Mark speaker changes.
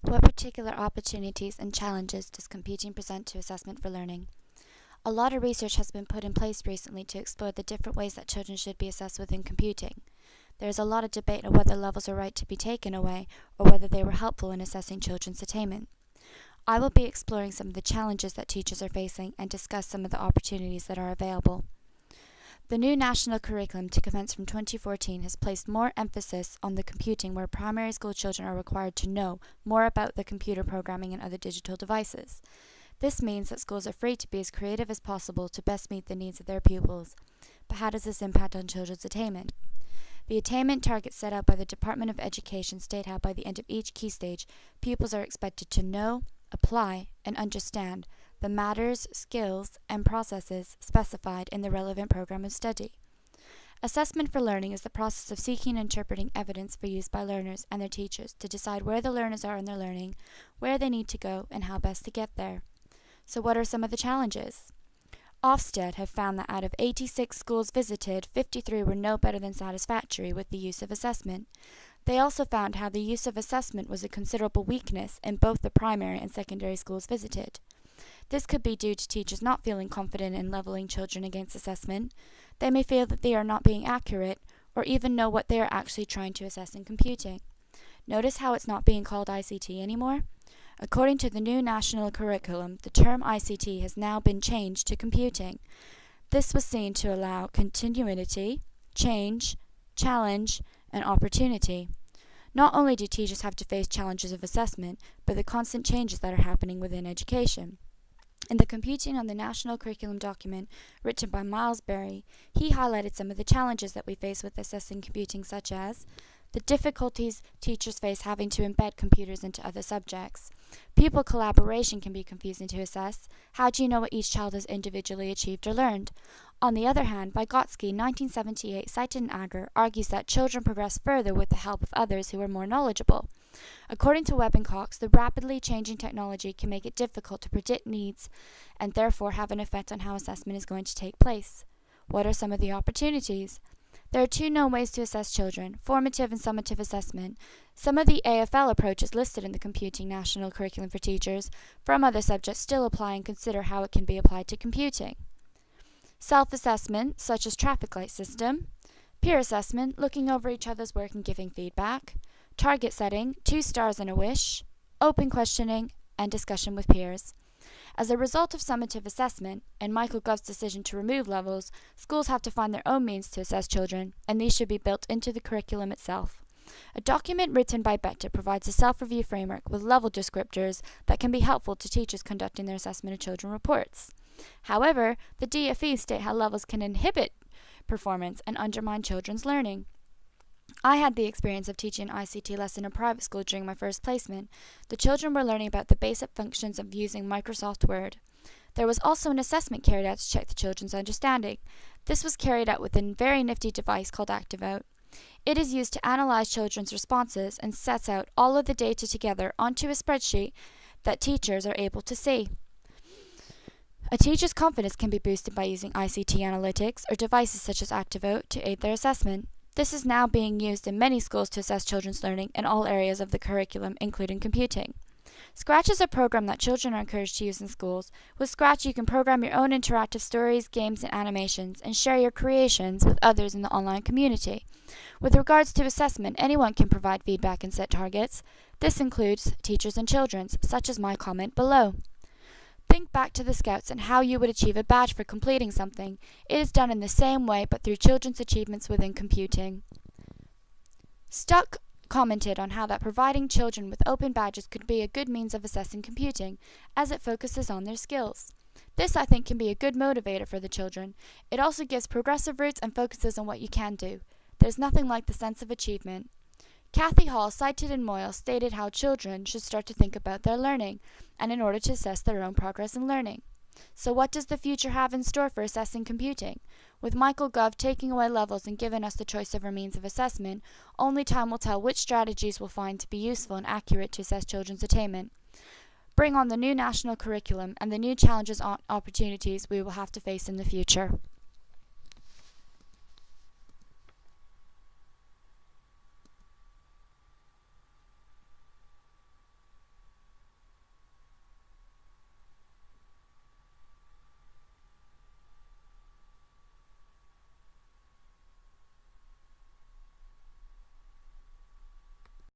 Speaker 1: What particular opportunities and challenges does computing present to assessment for learning? A lot of research has been put in place recently to explore the different ways that children should be assessed within computing. There is a lot of debate on whether levels are right to be taken away or whether they were helpful in assessing children's attainment. I will be exploring some of the challenges that teachers are facing and discuss some of the opportunities that are available. The new national curriculum to commence from 2014 has placed more emphasis on the computing, where primary school children are required to know more about the computer programming and other digital devices. This means that schools are free to be as creative as possible to best meet the needs of their pupils. But how does this impact on children's attainment? The attainment targets set out by the Department of Education state how by the end of each key stage, pupils are expected to know, apply, and understand the matters, skills, and processes specified in the relevant program of study. Assessment for learning is the process of seeking and interpreting evidence for use by learners and their teachers to decide where the learners are in their learning, where they need to go, and how best to get there. So what are some of the challenges? Ofsted have found that out of 86 schools visited, 53 were no better than satisfactory with the use of assessment. They also found how the use of assessment was a considerable weakness in both the primary and secondary schools visited. This could be due to teachers not feeling confident in leveling children against assessment. They may feel that they are not being accurate, or even know what they are actually trying to assess in computing. Notice how it's not being called ICT anymore? According to the new national curriculum, the term ICT has now been changed to computing. This was seen to allow continuity, change, challenge, and opportunity. Not only do teachers have to face challenges of assessment, but the constant changes that are happening within education. In the Computing on the National Curriculum document, written by Miles Berry, he highlighted some of the challenges that we face with assessing computing, such as the difficulties teachers face having to embed computers into other subjects. Pupil collaboration can be confusing to assess. How do you know what each child has individually achieved or learned? On the other hand, Vygotsky, 1978, cited in Agar, argues that children progress further with the help of others who are more knowledgeable. According to Webb and Cox, the rapidly changing technology can make it difficult to predict needs and therefore have an effect on how assessment is going to take place. What are some of the opportunities? There are two known ways to assess children, formative and summative assessment. Some of the AFL approaches listed in the Computing National Curriculum for Teachers from other subjects still apply and consider how it can be applied to computing. Self-assessment, such as traffic light system. Peer assessment, looking over each other's work and giving feedback. Target setting, 2 stars and a wish. Open questioning, and discussion with peers. As a result of summative assessment, and Michael Gove's decision to remove levels, schools have to find their own means to assess children, and these should be built into the curriculum itself. A document written by Betta provides a self-review framework with level descriptors that can be helpful to teachers conducting their assessment of children reports. However, the DFE state how levels can inhibit performance and undermine children's learning. I had the experience of teaching an ICT lesson in a private school during my first placement. The children were learning about the basic functions of using Microsoft Word. There was also an assessment carried out to check the children's understanding. This was carried out with a very nifty device called ActiveOut. It is used to analyze children's responses and sets out all of the data together onto a spreadsheet that teachers are able to see. A teacher's confidence can be boosted by using ICT analytics or devices such as ActiveOut to aid their assessment. This is now being used in many schools to assess children's learning in all areas of the curriculum, including computing. Scratch is a program that children are encouraged to use in schools. With Scratch, you can program your own interactive stories, games, and animations, and share your creations with others in the online community. With regards to assessment, anyone can provide feedback and set targets. This includes teachers and children, such as my comment below. Think back to the Scouts and how you would achieve a badge for completing something. It is done in the same way, but through children's achievements within computing. Stuck commented on how that providing children with open badges could be a good means of assessing computing, as it focuses on their skills. This, I think, can be a good motivator for the children. It also gives progressive routes and focuses on what you can do. There's nothing like the sense of achievement. Kathy Hall, cited in Moyle, stated how children should start to think about their learning, and in order to assess their own progress in learning. So what does the future have in store for assessing computing? With Michael Gove taking away levels and giving us the choice of our means of assessment, only time will tell which strategies we'll find to be useful and accurate to assess children's attainment. Bring on the new national curriculum and the new challenges and opportunities we will have to face in the future.